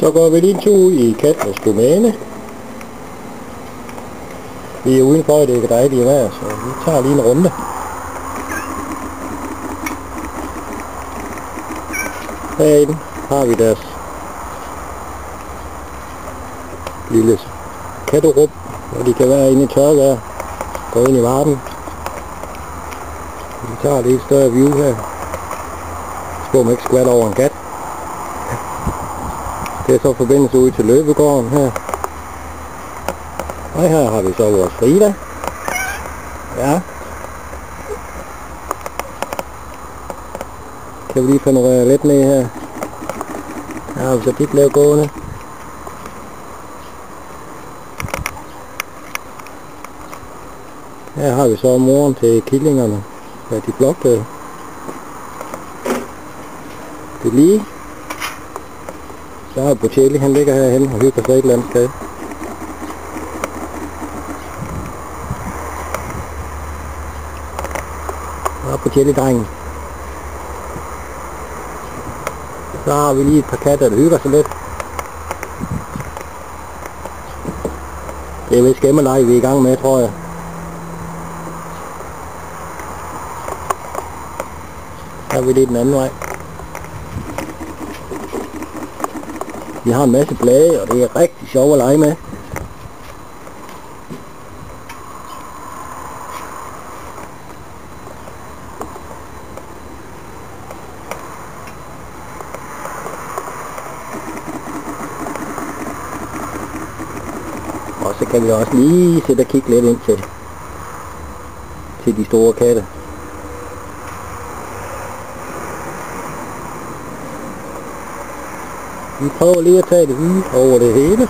Så går vi lige en tur ud i Katlas domæne. Vi er udenfor, det er dejligt vejr, så vi tager lige en runde. Herinde har vi deres lille katterum, hvor de kan være inde i tørvejr, gå ind i varmen. Vi tager lidt større view her. Så man ikke skvatter over en kat. Det er så forbindelse ud til løbegården her. Og her har vi så vores Frida. Ja. Kan vi lige panorere lidt ned her. Her har vi så dit lav gående. Her har vi så moren til killingerne. Ja, de blokkede. Det lige. Så har Bocelli, han ligger herhen og hygger sig et eller andet sted. Så har Bocelli-drengen. Så har vi lige et par katter, der hygger sig lidt. Det er vist skæmmeleje, vi er i gang med, tror jeg. Så har vi lige den anden vej. Vi har en masse blade, og det er rigtig sjovt at lege med. Og så kan vi også lige sætte og kigge lidt ind til de store katte. Vi prøver lige at tage det ud over det hele.